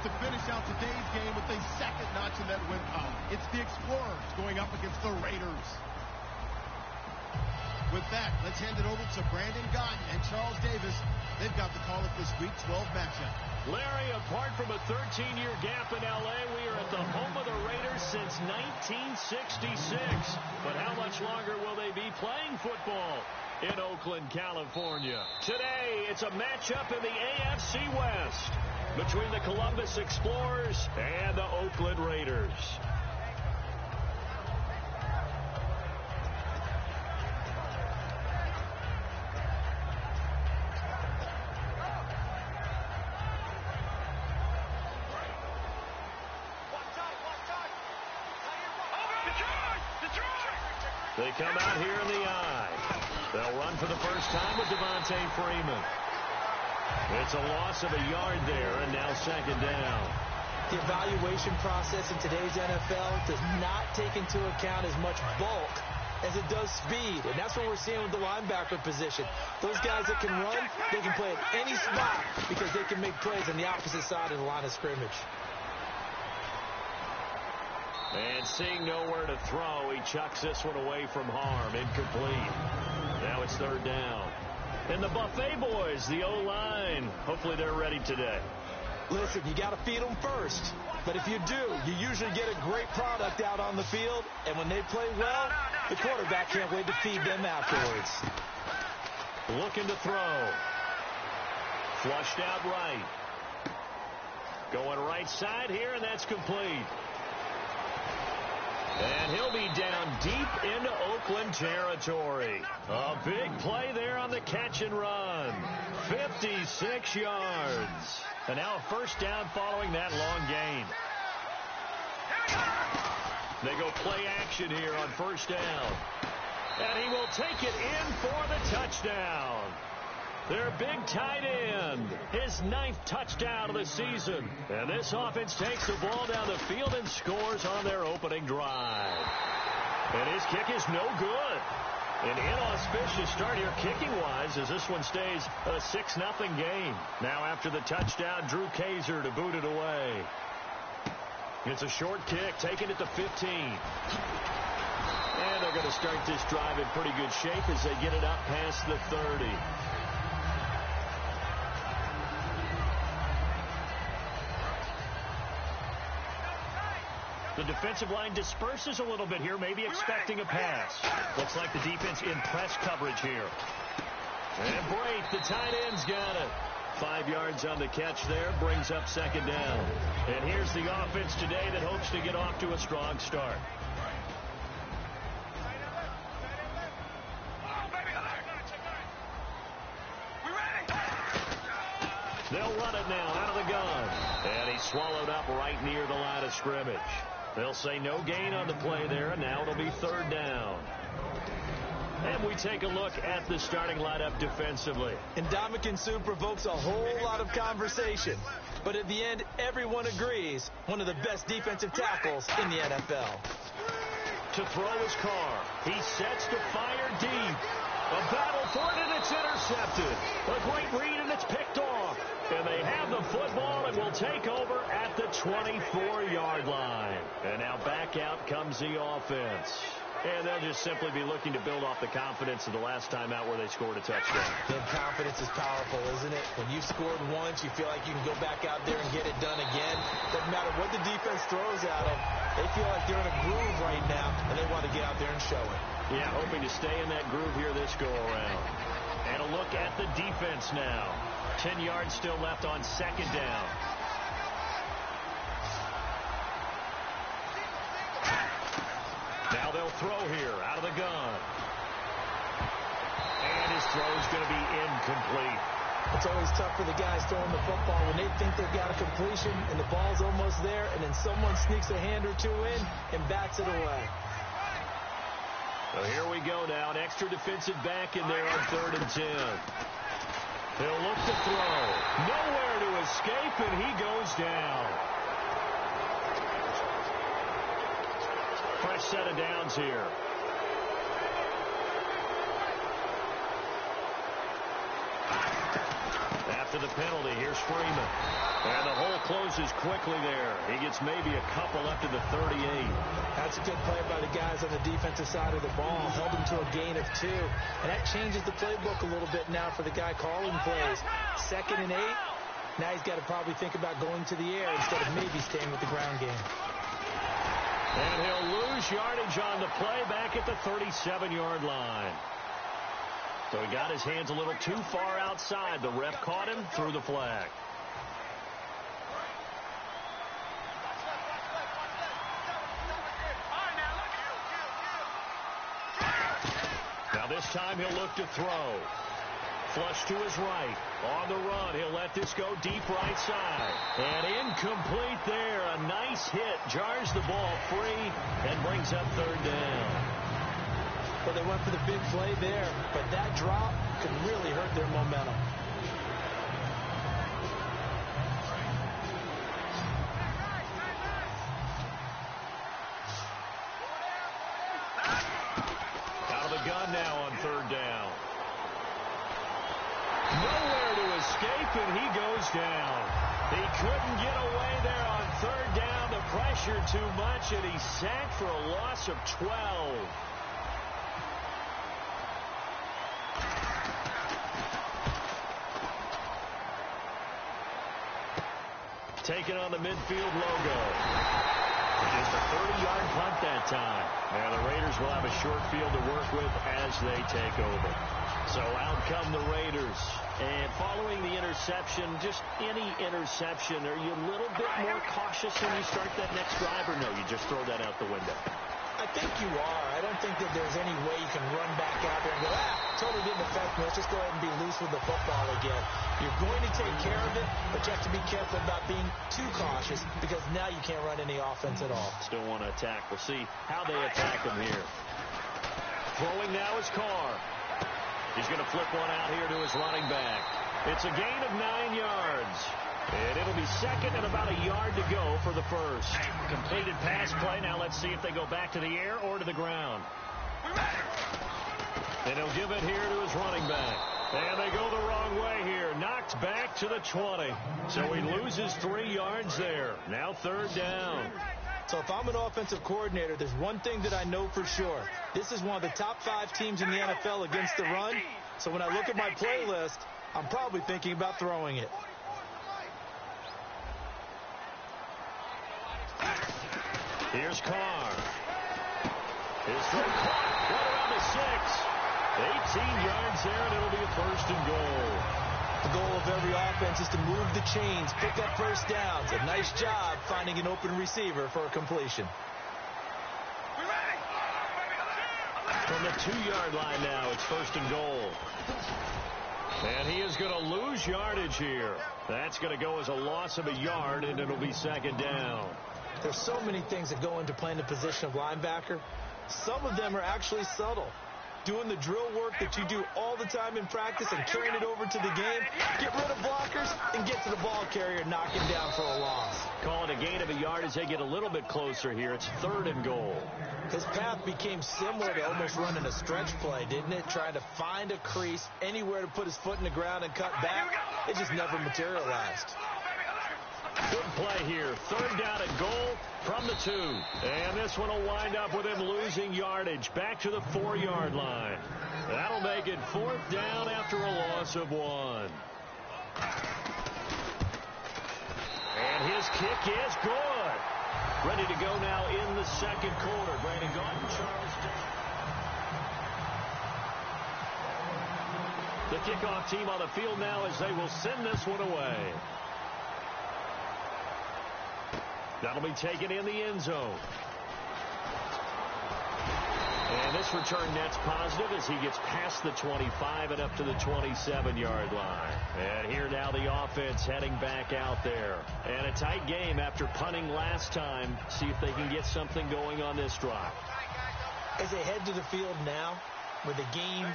to finish out today's game with a second notch in that win column. It's the Explorers going up against the Raiders. With that, let's hand it over to Brandon Gotton and Charles Davis. They've got the call of this Week 12 matchup. Larry, apart from a 13-year gap in L.A., we are at the home of the Raiders since 1966. But how much longer will they be playing football in Oakland, California? Today, it's a matchup in the AFC West between the Columbus Explorers and the Oakland Raiders. They come out here in the eye. They'll run for the first time with Devontae Freeman. It's a loss of a yard there, and now second down. The evaluation process in today's NFL does not take into account as much bulk as it does speed, and that's what we're seeing with the linebacker position. Those guys that can run, they can play at any spot because they can make plays on the opposite side of the line of scrimmage. And seeing nowhere to throw, he chucks this one away from harm. Incomplete. Now it's third down. And the Buffet boys, the O-line, hopefully they're ready today. Listen, you got to feed them first. But if you do, you usually get a great product out on the field. And when they play well, the quarterback can't wait to feed them afterwards. Looking to throw. Flushed out right. Going right side here, and that's complete. And he'll be down deep into Oakland territory. A big play there on the catch and run. 56 yards. And now a first down following that long gain. They go play action here on first down. And he will take it in for the touchdown. Their big tight end, his 9th touchdown of the season. And this offense takes the ball down the field and scores on their opening drive. And his kick is no good. An inauspicious start here kicking-wise as this one stays a 6-0 game. Now after the touchdown, Drew Kaiser to boot it away. It's a short kick, taking it to 15. And they're going to start this drive in pretty good shape as they get it up past the 30. The defensive line disperses a little bit here, maybe expecting a pass. Looks like the defense in press coverage here. And Brate, the tight end's got it. 5 yards on the catch there, brings up second down. And here's the offense today that hopes to get off to a strong start. They'll run it now out of the gun. And he's swallowed up right near the line of scrimmage. They'll say no gain on the play there, and now it'll be third down. And we take a look at the starting lineup defensively. Ndamukong Suh provokes a whole lot of conversation. But at the end, everyone agrees, one of the best defensive tackles in the NFL. To throw his car. He sets to fire deep. A battle for it, and it's intercepted. A great read, and it's picked off. And they have the football and will take over at the 24-yard line. And now back out comes the offense. And they'll just simply be looking to build off the confidence of the last time out where they scored a touchdown. And confidence is powerful, isn't it? When you've scored once, you feel like you can go back out there and get it done again. Doesn't matter what the defense throws at them. They feel like they're in a groove right now, and they want to get out there and show it. Yeah, hoping to stay in that groove here this go-around. And a look at the defense now. 10 yards still left on second down. Now they'll throw here out of the gun. And his throw's going to be incomplete. It's always tough for the guys throwing the football when they think they've got a completion and the ball's almost there, and then someone sneaks a hand or two in and bats it away. So here we go now. An extra defensive back in there on 3rd and 10. He'll look to throw. Nowhere to escape, and he goes down. Fresh set of downs here. to the penalty. Here's Freeman. And the hole closes quickly there. He gets maybe a couple up to the 38. That's a good play by the guys on the defensive side of the ball. Held him to a gain of 2. And that changes the playbook a little bit now for the guy calling plays. 2nd and 8. Now he's got to probably think about going to the air instead of maybe staying with the ground game. And he'll lose yardage on the play back at the 37-yard line. So he got his hands a little too far outside. The ref caught him, threw the flag. Now this time he'll look to throw. Flush to his right. On the run, he'll let this go deep right side. And incomplete there. A nice hit. Jars the ball free and brings up 3rd down. Well, they went for the big play there, but that drop could really hurt their momentum. Out of the gun now on 3rd down. Nowhere to escape, and he goes down. He couldn't get away there on 3rd down. The pressure too much, and he's sacked for a loss of 12. Taking on the midfield logo. Just a 30-yard punt that time. Now the Raiders will have a short field to work with as they take over. So out come the Raiders. And following the interception, just any interception, are you a little bit more cautious when you start that next drive, or no, you just throw that out the window? I think you are. I don't think that there's any way you can run back out there and go, totally didn't affect me. Let's just go ahead and be loose with the football again. You're going to take care of it, but you have to be careful about being too cautious because now you can't run any offense at all. Still want to attack. We'll see how they attack him here. Throwing now is Carr. He's going to flip one out here to his running back. It's a gain of 9 yards. And it'll be 2nd and about a yard to go for the first. Completed pass play. Now let's see if they go back to the air or to the ground. And he'll give it here to his running back. And they go the wrong way here. Knocked back to the 20. So he loses 3 yards there. Now 3rd down. So if I'm an offensive coordinator, there's one thing that I know for sure. This is one of the top 5 teams in the NFL against the run. So when I look at my playlist, I'm probably thinking about throwing it. Here's Carr. His throw caught right around the 6. 18 yards there, and it'll be a 1st and goal. The goal of every offense is to move the chains, pick up 1st downs. A nice job finding an open receiver for a completion. From the 2-yard line now, it's 1st and goal. And he is going to lose yardage here. That's going to go as a loss of a yard, and it'll be 2nd down. There's so many things that go into playing the position of linebacker. Some of them are actually subtle. Doing the drill work that you do all the time in practice and carrying it over to the game. Get rid of blockers and get to the ball carrier, knock him down for a loss. Call it a gain of a yard as they get a little bit closer here. It's 3rd and goal. His path became similar to almost running a stretch play, didn't it? Trying to find a crease, anywhere to put his foot in the ground and cut back. It just never materialized. Good play here. 3rd down and goal from the 2. And this one will wind up with him losing yardage. Back to the 4-yard line. That'll make it 4th down after a loss of 1. And his kick is good. Ready to go now in the 2nd quarter. Brandon Gordon, Charles. The kickoff team on the field now as they will send this one away. That'll be taken in the end zone. And this return net's positive as he gets past the 25 and up to the 27-yard line. And here now the offense heading back out there. And a tight game after punting last time. See if they can get something going on this drive. As they head to the field now, with the game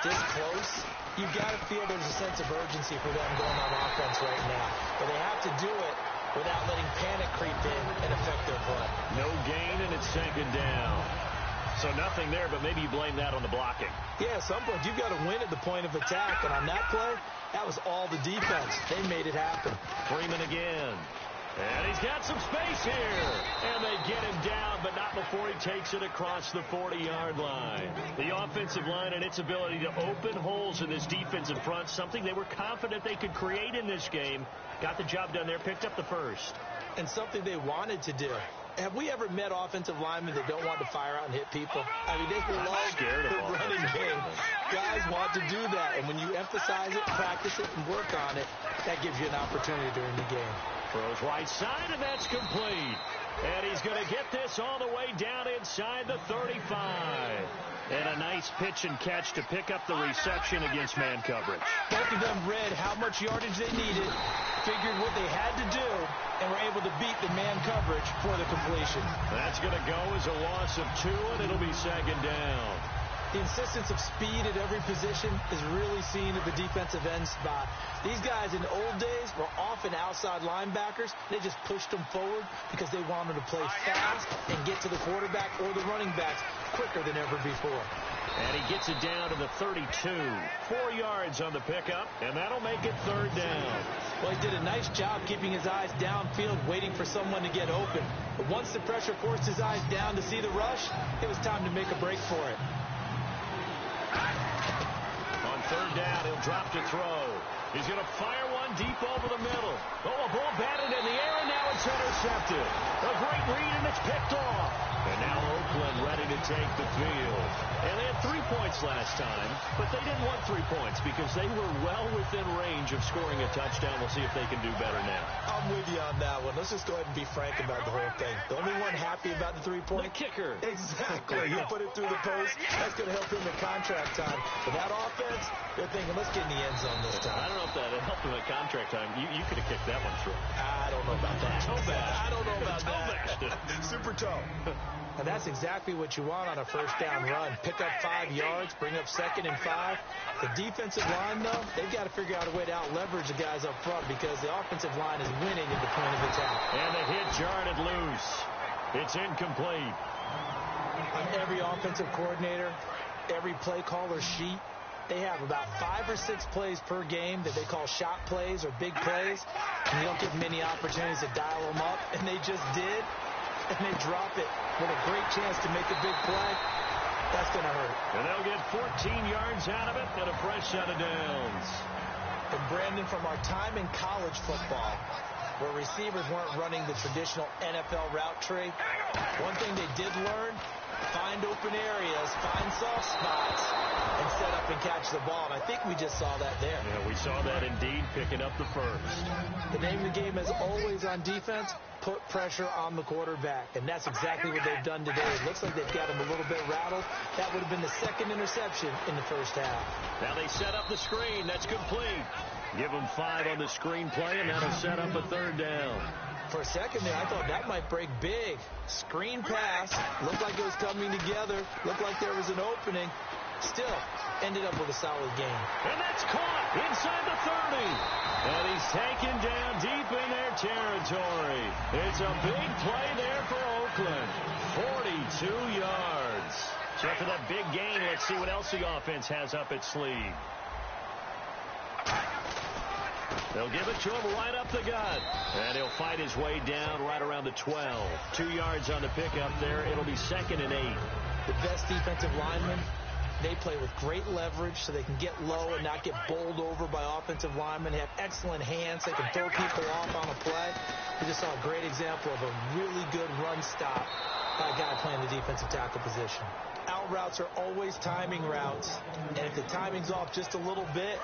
this close, you've got to feel there's a sense of urgency for them going on offense right now. But they have to do it without letting panic creep in and affect their play. No gain, and it's 2nd down. So nothing there, but maybe you blame that on the blocking. Yeah, at some point, you've got to win at the point of attack. And on that play, that was all the defense. They made it happen. Freeman again. And he's got some space here. And they get him down, but not before he takes it across the 40-yard line. The offensive line and its ability to open holes in this defensive front, something they were confident they could create in this game. Got the job done there, picked up the first. And something they wanted to do. Have we ever met offensive linemen that don't want to fire out and hit people? I mean, they love the running game. Guys want to do that. And when you emphasize it, practice it, and work on it, that gives you an opportunity during the game. Throws right side, and that's complete. And he's going to get this all the way down inside the 35. And a nice pitch and catch to pick up the reception against man coverage. Both of them read how much yardage they needed, figured what they had to do, and were able to beat the man coverage for the completion. That's going to go as a loss of 2, and it'll be second down. The insistence of speed at every position is really seen at the defensive end spot. These guys in the old days were often outside linebackers. They just pushed them forward because they wanted to play fast and get to the quarterback or the running backs quicker than ever before. And he gets it down to the 32. 4 yards on the pickup, and that'll make it third down. Well, he did a nice job keeping his eyes downfield, waiting for someone to get open. But once the pressure forced his eyes down to see the rush, it was time to make a break for it. On third down, he'll drop to throw. He's going to fire one deep over the middle. Oh, a ball batted in the air, and now it's intercepted. A great read, and it's picked off. And now Oakland ready to take the field. And they had 3 points last time, but they didn't want 3 points because they were well within range of scoring a touchdown. We'll see if they can do better now. I'm with you on that one. Let's just go ahead and be frank about the whole thing. The only one happy about the 3-point? The kicker. Exactly. He'll put it through the post. That's going to help him at contract time. But that offense, they're thinking, let's get in the end zone this time. I don't know if that helped him at contract time. You could have kicked that one through. I don't know about that. Toe bash. I don't know about that. Super toe. And that's exactly what you want on a first down run. Pick up 5 yards, bring up 2nd and 5. The defensive line, though, they've got to figure out a way to out-leverage the guys up front because the offensive line is winning at the point of attack. And the hit jarred loose. It's incomplete. On every offensive coordinator, every play caller sheet, they have about 5 or 6 plays per game that they call shot plays or big plays. And you don't give many opportunities to dial them up, and they just did. And they drop it with a great chance to make a big play. That's going to hurt. And they'll get 14 yards out of it and a fresh set of downs. And Brandon, from our time in college football, where receivers weren't running the traditional NFL route tree, one thing they did learn, find open areas, find soft spots, and set up and catch the ball. And I think we just saw that there. Yeah, we saw that indeed, picking up the first. The name of the game is always on defense, put pressure on the quarterback. And that's exactly what they've done today. It looks like they've got him a little bit rattled. That would have been the 2nd interception in the first half. Now they set up the screen. That's complete. Give them 5 on the screen play, and that'll set up a third down. For a second there, I thought that might break big. Screen pass. Looked like it was coming together. Looked like there was an opening. Still, ended up with a solid game. And that's caught inside the 30. And he's taken down deep in their territory. It's a big play there for Oakland. 42 yards. So after that big gain, let's see what else the offense has up its sleeve. They'll give it to him right up the gut. And he'll fight his way down right around the 12. 2 yards on the pickup there. It'll be 2nd and 8. The best defensive linemen, they play with great leverage so they can get low and not get bowled over by offensive linemen. They have excellent hands. They can throw people off on a play. We just saw a great example of a really good run stop by a guy playing the defensive tackle position. Out routes are always timing routes. And if the timing's off just a little bit,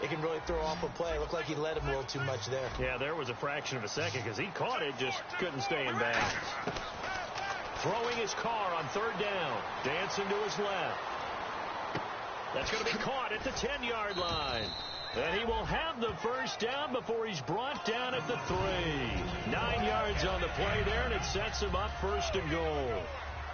it can really throw off a play. It looked like he led him a little too much there. Yeah, there was a fraction of a second because he caught it, just couldn't stay in bounds. Throwing his car on third down. Dancing to his left. That's going to be caught at the 10-yard line. And he will have the first down before he's brought down at the 3. 9 yards on the play there, and it sets him up 1st and goal.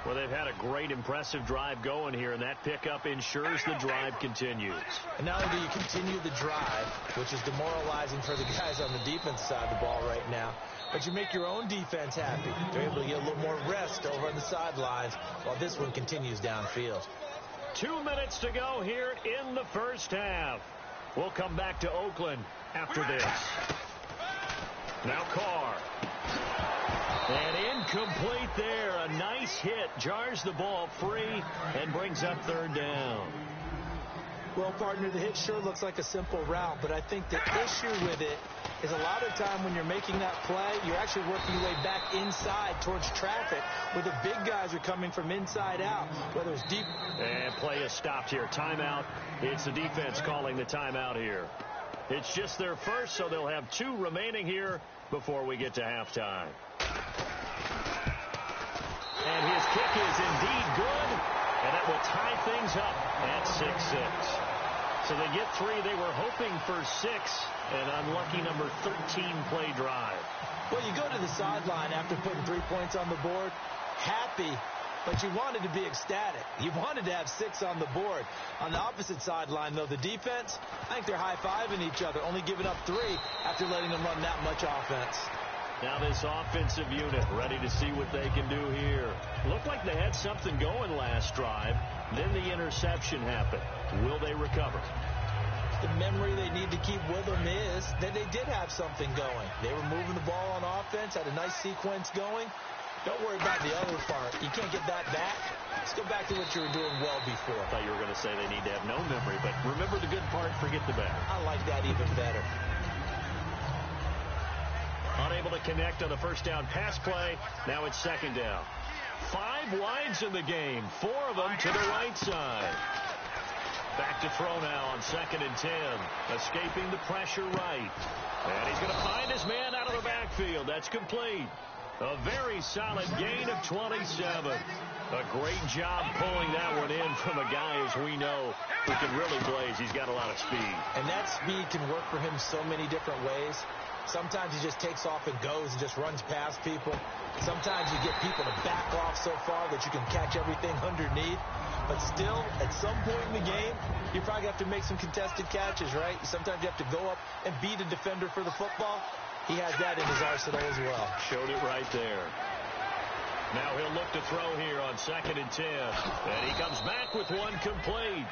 Well, they've had a great, impressive drive going here, and that pickup ensures the drive continues. And not only do you continue the drive, which is demoralizing for the guys on the defense side of the ball right now, but you make your own defense happy. They're able to get a little more rest over on the sidelines while this one continues downfield. 2 minutes to go here in the first half. We'll come back to Oakland after this. Now Carr. And incomplete there. A nice hit. Jars the ball free and brings up third down. Well, partner, the hit sure looks like a simple route, but I think the issue with it is a lot of time when you're making that play, you're actually working your way back inside towards traffic where the big guys are coming from inside out, whether it's deep. And play is stopped here. Timeout. It's the defense calling the timeout here. It's just their first, so they'll have 2 remaining here before we get to halftime. And his kick is indeed good, and that will tie things up at 6-6. So they get 3. They were hoping for 6. An unlucky number 13 play drive. Well, you go to the sideline after putting 3 points on the board, happy, but you wanted to be ecstatic. You wanted to have 6 on the board. On the opposite sideline, though, the defense, I think they're high-fiving each other, only giving up 3 after letting them run that much offense. Now this offensive unit ready to see what they can do here. Looked like they had something going last drive. Then the interception happened. Will they recover? The memory they need to keep with them is that they did have something going. They were moving the ball on offense, had a nice sequence going. Don't worry about the other part. You can't get that back. Let's go back to what you were doing well before. I thought you were going to say they need to have no memory, but remember the good part, forget the bad. I like that even better. Unable to connect on the first down pass play. Now it's second down. 5 wides in the game. 4 of them to the right side. Back to throw now on 2nd and 10. Escaping the pressure right. And he's going to find his man out of the backfield. That's complete. A very solid gain of 27. A great job pulling that one in from a guy, as we know, who can really blaze. He's got a lot of speed. And that speed can work for him so many different ways. Sometimes he just takes off and goes and just runs past people. Sometimes you get people to back off so far that you can catch everything underneath. But still, at some point in the game, you probably have to make some contested catches, right? Sometimes you have to go up and beat a defender for the football. He has that in his arsenal as well. Showed it right there. Now he'll look to throw here on 2nd and 10. And he comes back with one complete.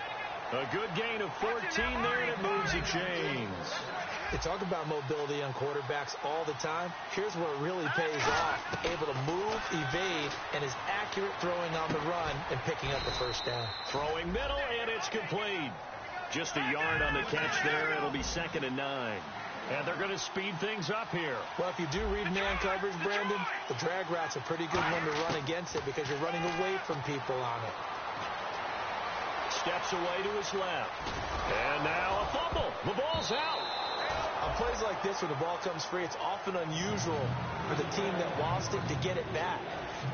A good gain of 14 there, and it moves the chains. They talk about mobility on quarterbacks all the time. Here's where it really pays off. Able to move, evade, and is accurate throwing on the run and picking up the first down. Throwing middle, and it's complete. Just a yard on the catch there. It'll be 2nd and 9. And they're going to speed things up here. Well, if you do read man coverage, Brandon, the drag route's a pretty good one to run against it because you're running away from people on it. Steps away to his left. And now a fumble. The ball's out. On plays like this where the ball comes free, it's often unusual for the team that lost it to get it back.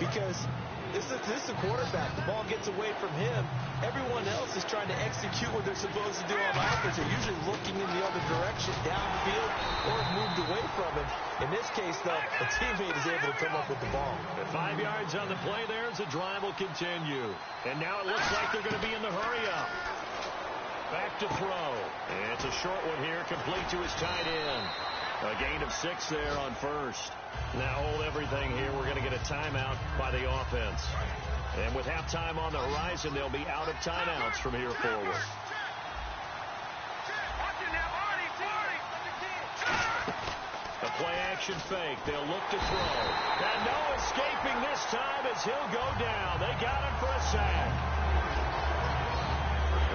Because this is the quarterback. The ball gets away from him. Everyone else is trying to execute what they're supposed to do on offense. They're usually looking in the other direction, downfield, or moved away from him. In this case, though, the teammate is able to come up with the ball. At 5 yards on the play there, as the drive will continue. And now it looks like they're going to be in the hurry-up. Back to throw. And it's a short one here, complete to his tight end. A gain of 6 there on first. Now hold everything here. We're going to get a timeout by the offense. And with halftime on the horizon, they'll be out of timeouts from here forward. A play-action fake. They'll look to throw. And no escaping this time as he'll go down. They got him for a sack.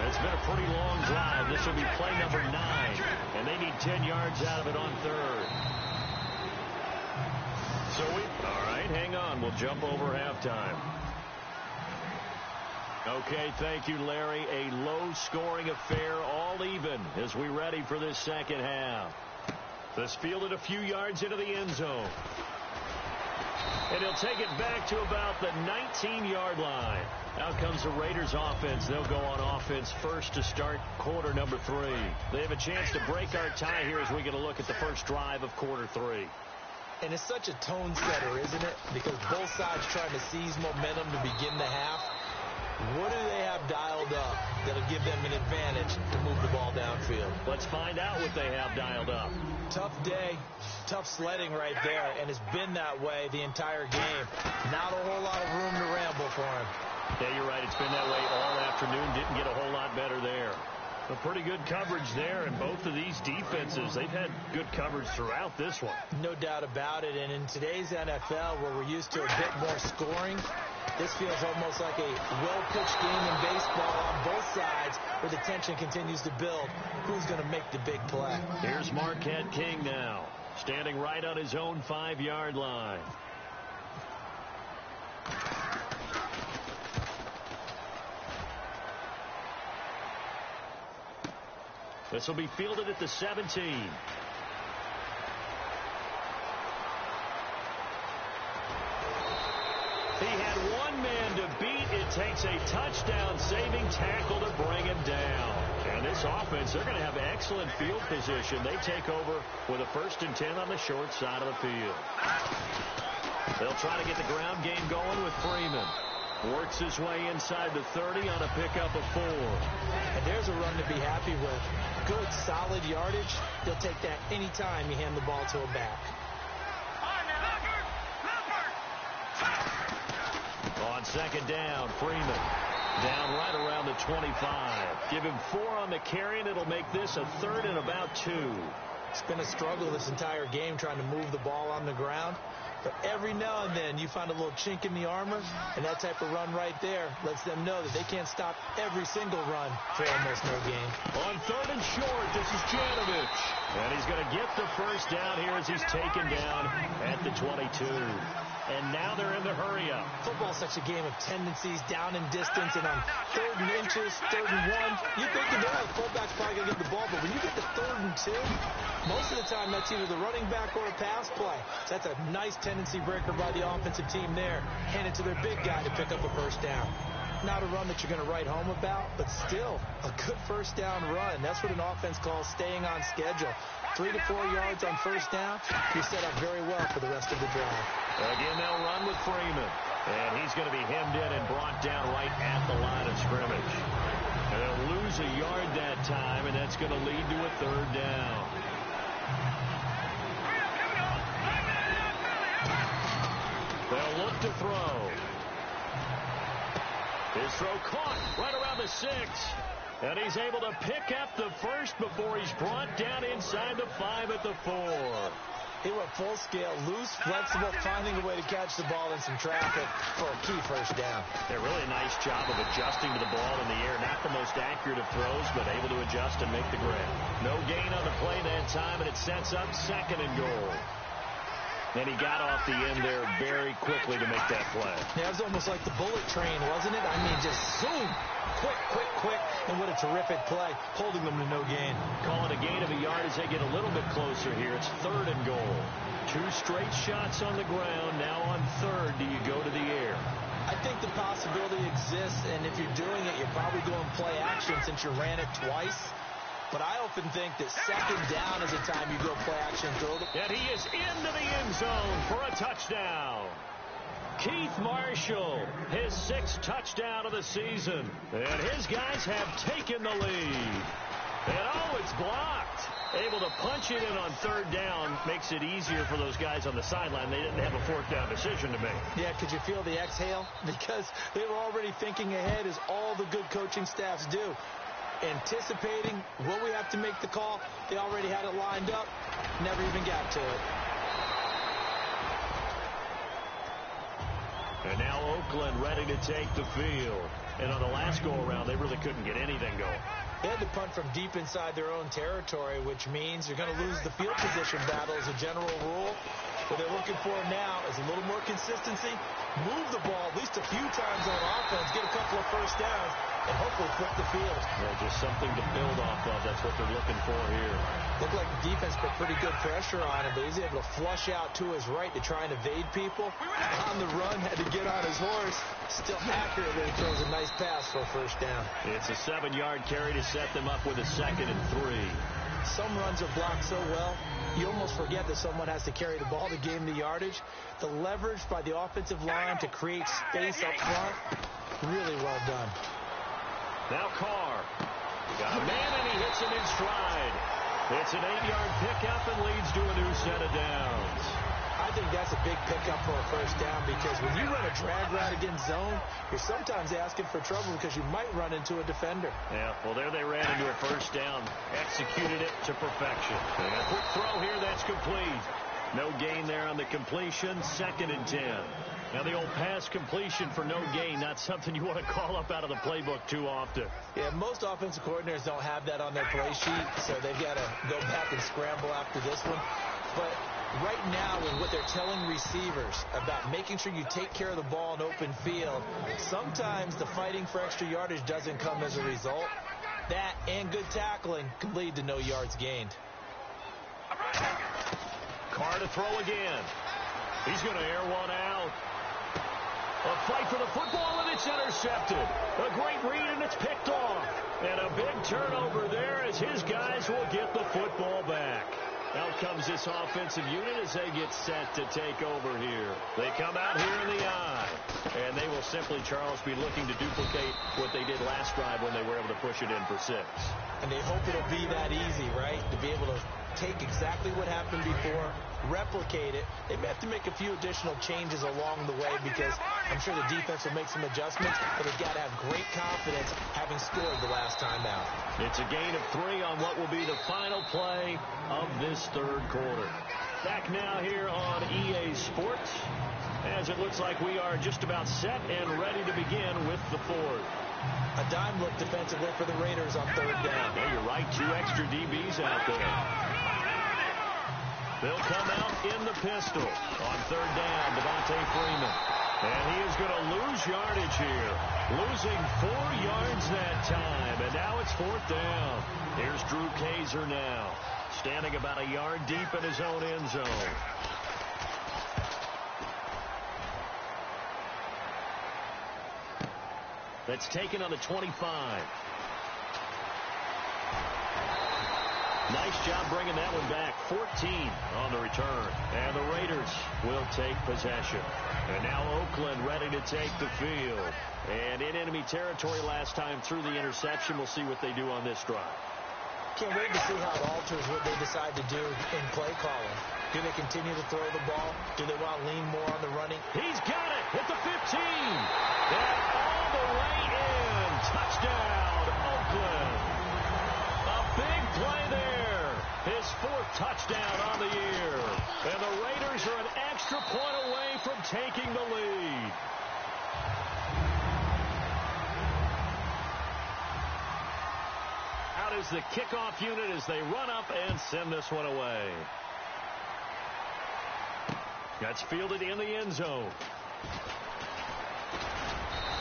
It's been a pretty long drive. This will be play number 9. And they need 10 yards out of it on third. All right, hang on. We'll jump over halftime. Okay, thank you, Larry. A low-scoring affair, all even, as we ready for this second half. This fielded a few yards into the end zone. And he'll take it back to about the 19-yard line. Out comes the Raiders offense. They'll go on offense first to start quarter number 3. They have a chance to break our tie here as we get a look at the first drive of quarter 3. And it's such a tone setter, isn't it? Because both sides trying to seize momentum to begin the half. What do they have dialed up that'll give them an advantage to move the ball downfield? Let's find out what they have dialed up. Tough day, tough sledding right there, and it's been that way the entire game. Not a whole lot of room to ramble for him. Yeah, you're right. It's been that way all afternoon. Didn't get a whole lot better there. A pretty good coverage there, and both of these defenses, they've had good coverage throughout this one. No doubt about it, and in today's NFL, where we're used to a bit more scoring, this feels almost like a well-pitched game in baseball on both sides where the tension continues to build. Who's going to make the big play? Here's Marquette King now, standing right on his own 5-yard line. This will be fielded at the 17. He had one man to beat. It takes a touchdown-saving tackle to bring him down. And this offense, they're going to have excellent field position. They take over with a 1st and 10 on the short side of the field. They'll try to get the ground game going with Freeman. Works his way inside the 30 on a pickup of 4. And there's a run to be happy with. Good, solid yardage. They'll take that anytime you hand the ball to a back. On 2nd down, Freeman down right around the 25. Give him 4 on the carry, and it'll make this a 3rd and about 2. It's been a struggle this entire game trying to move the ball on the ground. But every now and then you find a little chink in the armor, and that type of run right there lets them know that they can't stop every single run for almost no gain. On 3rd and short, this is Janovich. And he's going to get the 1st down here as he's taken down at the 22. And now they're in the hurry-up. Football's such a game of tendencies, down in distance, and on 3rd and inches, 3rd and 1, you think the fullback's probably going to get the ball, but when you get to 3rd and 2, most of the time that's either the running back or a pass play. So that's a nice tendency breaker by the offensive team there. Hand it to their big guy to pick up a 1st down. Not a run that you're going to write home about, but still a good 1st down run. That's what an offense calls staying on schedule. 3 to 4 yards on 1st down, you're set up very well for the rest of the drive. Again, they'll run with Freeman. And he's going to be hemmed in and brought down right at the line of scrimmage. And they'll lose a yard that time, and that's going to lead to a 3rd down. They'll look to throw. His throw caught right around the 6. And he's able to pick up the 1st before he's brought down inside the 5 at the 4. He went full scale, loose, flexible, finding a way to catch the ball in some traffic for a key 1st down. A really nice job of adjusting to the ball in the air. Not the most accurate of throws, but able to adjust and make the grab. No gain on the play that time, and it sets up 2nd and goal. And he got off the end there very quickly to make that play. Yeah, it was almost like the bullet train, wasn't it? I mean, just zoom. Quick, quick, quick. And what a terrific play, holding them to no gain. Call it a gain of a yard as they get a little bit closer here. It's 3rd and goal. 2 straight shots on the ground. Now on 3rd, do you go to the air? I think the possibility exists, and if you're doing it, you're probably going play action since you ran it twice. But I often think that 2nd down is the time you go play action throw. And he is into the end zone for a touchdown. Keith Marshall, his 6th touchdown of the season. And his guys have taken the lead. And oh, it's blocked. Able to punch it in on 3rd down makes it easier for those guys on the sideline. They didn't have a 4th down decision to make. Yeah, could you feel the exhale? Because they were already thinking ahead, as all the good coaching staffs do. Anticipating, will we have to make the call? They already had it lined up, never even got to it. And now Oakland ready to take the field. And on the last go-around, they really couldn't get anything going. They had to punt from deep inside their own territory, which means you're going to lose the field position battle as a general rule. What they're looking for now is a little more consistency, move the ball at least a few times on offense, get a couple of 1st downs, and hopefully flip the field. Yeah, just something to build off of. That's what they're looking for here. Looked like the defense put pretty good pressure on him, but he's able to flush out to his right to try and evade people. On the run, had to get on his horse. Still accurately throws a nice pass for a 1st down. It's a 7-yard carry to set them up with a 2nd and 3. some runs are blocked so well, you almost forget that someone has to carry the ball to gain the yardage. The leverage by the offensive line to create space up front, really well done. Now Carr. Got a man, and he hits him in stride. It's an 8-yard pickup and leads to a new set of downs. I think that's a big pickup for a first down, because when you run a drag route against zone, you're sometimes asking for trouble because you might run into a defender. Yeah, well, there they ran into a first down. Executed it to perfection. And a quick throw here, that's complete. No gain there on the completion. 2nd and 10. Now, the old pass completion for no gain, not something you want to call up out of the playbook too often. Yeah, most offensive coordinators don't have that on their play sheet, so they've got to go back and scramble after this one. But right now, with what they're telling receivers about making sure you take care of the ball in open field, sometimes the fighting for extra yardage doesn't come as a result. That and good tackling can lead to no yards gained. Carr to throw again. He's going to air one out. A fight for the football, and it's intercepted. A great read, and it's picked off. And a big turnover there as his guys will get the football back. Out comes this offensive unit as they get set to take over here. They come out here in the eye. And they will simply, Charles, be looking to duplicate what they did last drive when they were able to push it in for 6. And they hope it'll be that easy, right? To be able to take exactly what happened before, replicate it. They may have to make a few additional changes along the way, because I'm sure the defense will make some adjustments, but they've got to have great confidence having scored the last time out. It's a gain of 3 on what will be the final play of this third quarter. Back now here on EA Sports, as it looks like we are just about set and ready to begin with the fourth. A dime look defensively for the Raiders on 3rd down. Yeah, you're right. 2 extra DBs out there. They'll come out in the pistol on 3rd down. Devontae Freeman. And he is going to lose yardage here. Losing 4 yards that time. And now it's 4th down. Here's Drew Kaiser now. Standing about a yard deep in his own end zone. That's taken on the 25. Nice job bringing that one back. 14 on the return. And the Raiders will take possession. And now Oakland ready to take the field. And in enemy territory last time through the interception. We'll see what they do on this drive. Can't wait to see how it alters what they decide to do in play calling. Do they continue to throw the ball? Do they want to lean more on the running? He's got it at the 15. And all the way in. Touchdown, Oakland. A big play there. His 4th touchdown on the year. And the Raiders are an extra point away from taking the lead. Out is the kickoff unit as they run up and send this one away. That's fielded in the end zone.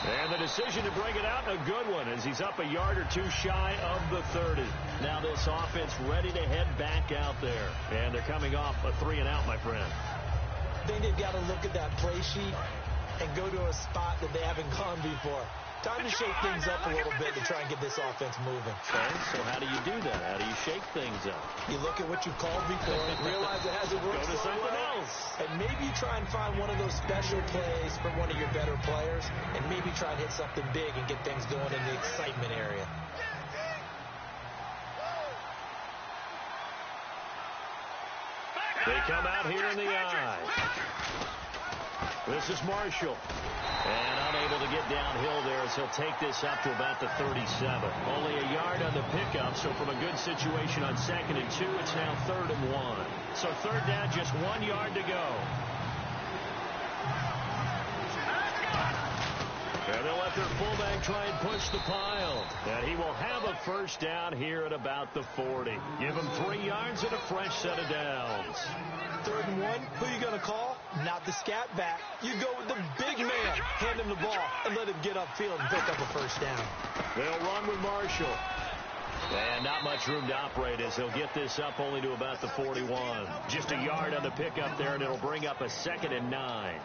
And the decision to bring it out, a good one, as he's up a yard or 2 shy of the 30. Now this offense ready to head back out there. And they're coming off a 3-and-out, my friend. I think they've got to look at that play sheet and go to a spot that they haven't gone before. Time to shake things up a little bit to try and get this offense moving. Okay, so how do you do that? How do you shake things up? You look at what you've called before, realize it hasn't worked Go to so something well, else. and maybe you try and find one of those special plays from one of your better players, and maybe try and hit something big and get things going in the excitement area. They come out here in the eye. This is Marshall. And unable to get downhill there as he'll take this up to about the 37. Only a yard on the pickup, so from a good situation on 2nd and 2, it's now 3rd and 1. So 3rd down, just 1 yard to go. And they'll let their fullback try and push the pile. And he will have a first down here at about the 40. Give him 3 yards and a fresh set of downs. 3rd and 1, who are you going to call? Not the scat back. You go with the big man. Hand him the ball and let him get upfield and pick up a first down. They'll run with Marshall. And not much room to operate as he'll get this up only to about the 41. Just a yard on the pickup there, and it'll bring up a 2nd and 9.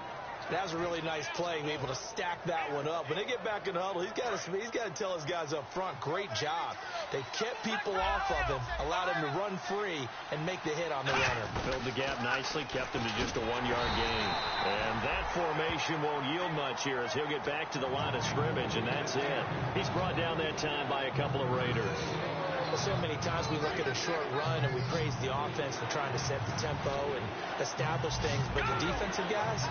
That was a really nice play, able to stack that one up. When they get back in the huddle, he's got to tell his guys up front, great job. They kept people off of him, allowed him to run free, and make the hit on the runner. Filled the gap nicely, kept him to just a 1-yard gain. And that formation won't yield much here as he'll get back to the line of scrimmage, and that's it. He's brought down that time by a couple of Raiders. So many times we look at a short run and we praise the offense for trying to set the tempo and establish things, but the defensive guys,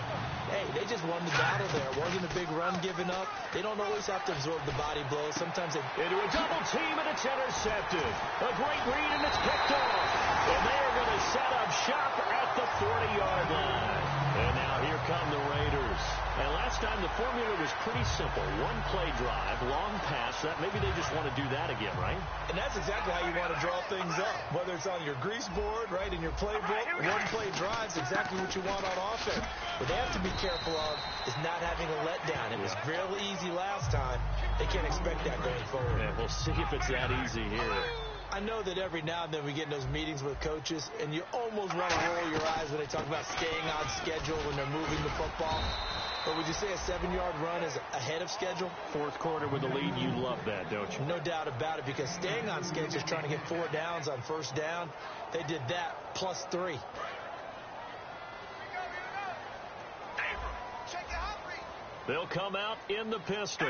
hey, they just won the battle there. It wasn't a big run given up. They don't always have to absorb the body blows. Sometimes they... Into a double team, and it's intercepted. A great read, and it's picked off. And they are going to set up shop at the 40-yard line. And now here come the Raiders. And last time the formula was pretty simple. One-play drive, long pass. That maybe they just want to do that again, right? And that's exactly how you want to draw things up. Whether it's on your grease board, right, in your playbook, one-play drive's exactly what you want on offense. What they have to be careful of is not having a letdown. It was real easy last time. They can't expect that going forward. Yeah, we'll see if it's that easy here. I know that every now and then we get in those meetings with coaches, and you almost want to roll your eyes when they talk about staying on schedule when they're moving the football. But would you say a 7-yard run is ahead of schedule? Fourth quarter with a lead, you love that, don't you? No doubt about it, because staying on schedule is trying to get 4 downs on first down. They did that plus 3. They'll come out in the pistol.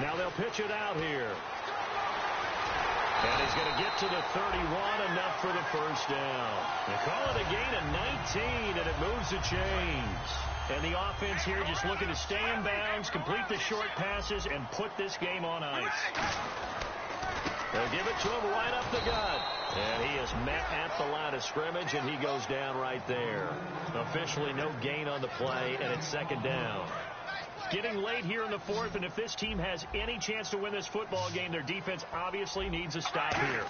Now they'll pitch it out here. And he's going to get to the 31, enough for the first down. They call it a gain of 19, and it moves the chains. And the offense here just looking to stay in bounds, complete the short passes, and put this game on ice. They'll give it to him right up the gut. And he is met at the line of scrimmage, and he goes down right there. Officially no gain on the play, and it's second down. Getting late here in the fourth, and if this team has any chance to win this football game, their defense obviously needs a stop here.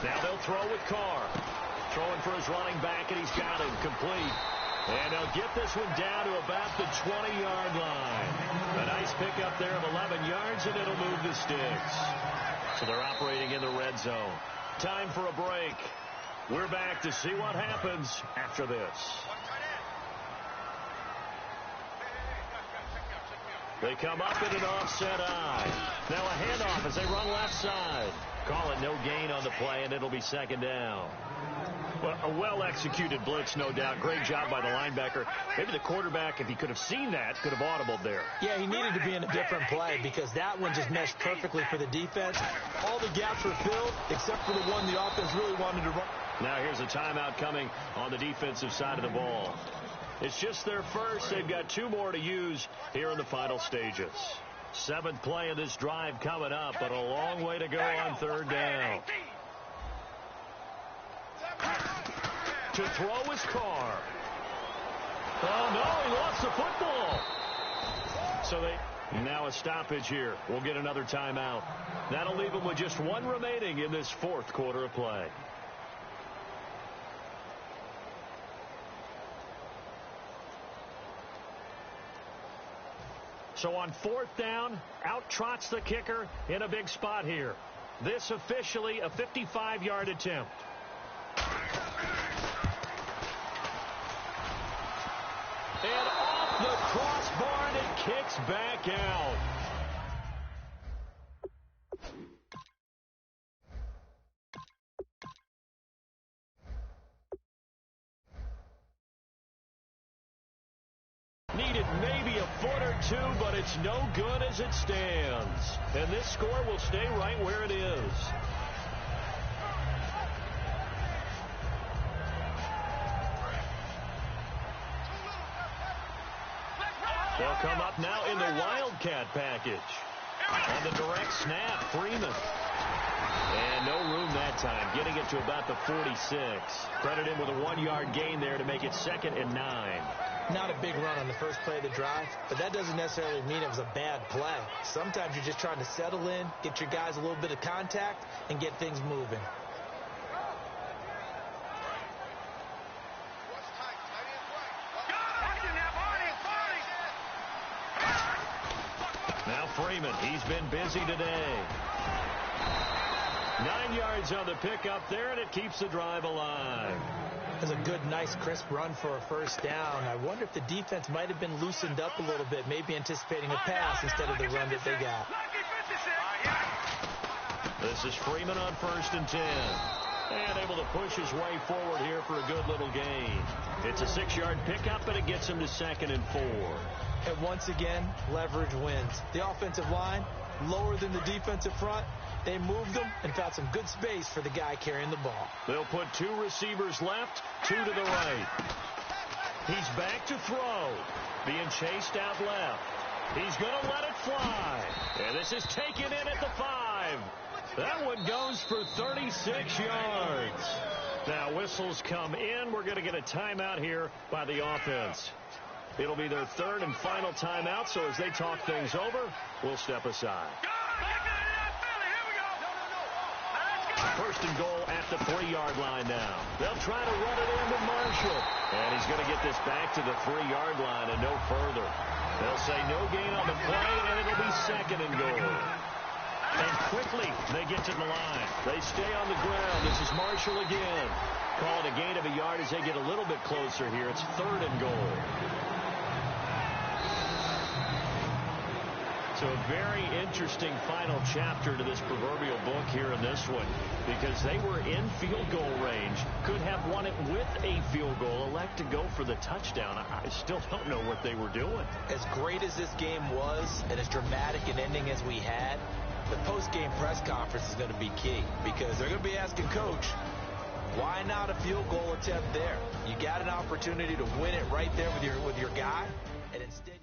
Now they'll throw with Carr. Throwing for his running back, and he's got him complete. And they'll get this one down to about the 20-yard line. A nice pickup there of 11 yards, and it'll move the sticks. So they're operating in the red zone. Time for a break. We're back to see what happens after this. They come up in an offset eye. Now a handoff as they run left side. Call it no gain on the play, and it'll be second down. Well, a well-executed blitz, no doubt. Great job by the linebacker. Maybe the quarterback, if he could have seen that, could have audibled there. Yeah, he needed to be in a different play because that one just meshed perfectly for the defense. All the gaps were filled except for the one the offense really wanted to run. Now here's a timeout coming on the defensive side of the ball. It's just their first. They've got 2 more to use here in the final stages. 7th play of this drive coming up, but a long way to go on third down. To throw is Carr. Oh, no, he lost the football. So now a stoppage here. We'll get another timeout. That'll leave them with just 1 remaining in this fourth quarter of play. So on 4th down, out trots the kicker in a big spot here. This officially a 55-yard attempt. And off the crossbar, and it kicks back out. Needed maybe a foot or 2, but it's no good as it stands. And this score will stay right where it is. They'll come up now in the Wildcat package. On the direct snap, Freeman. And no room that time, getting it to about the 46. Credit him with a 1-yard gain there to make it 2nd and 9. Not a big run on the first play of the drive, but that doesn't necessarily mean it was a bad play. Sometimes you're just trying to settle in, get your guys a little bit of contact, and get things moving. Now Freeman, he's been busy today. 9 yards on the pickup there, and it keeps the drive alive. That's a good, nice, crisp run for a first down. I wonder if the defense might have been loosened up a little bit, maybe anticipating a pass instead of the run that they got. This is Freeman on 1st and 10. And able to push his way forward here for a good little gain. It's a 6-yard pickup, and it gets him to 2nd and 4. And once again, leverage wins. The offensive line, lower than the defensive front. They moved them and found some good space for the guy carrying the ball. They'll put 2 receivers left, 2 to the right. He's back to throw. Being chased out left. He's going to let it fly. And this is taken in at the 5. That one goes for 36 yards. Now whistles come in. We're going to get a timeout here by the offense. It'll be their 3rd and final timeout, so as they talk things over, we'll step aside. 1st and goal at the 3-yard line now. They'll try to run it in with Marshall. And he's going to get this back to the 3-yard line and no further. They'll say no gain on the play, and it'll be 2nd and goal. And quickly, they get to the line. They stay on the ground. This is Marshall again. Call it a gain of a yard as they get a little bit closer here. It's 3rd and goal. So a very interesting final chapter to this proverbial book here in this one, because they were in field goal range, could have won it with a field goal, elect to go for the touchdown. I still don't know what they were doing. As great as this game was and as dramatic an ending as we had, the post-game press conference is going to be key, because they're going to be asking Coach, why not a field goal attempt there? You got an opportunity to win it right there with your guy, and instead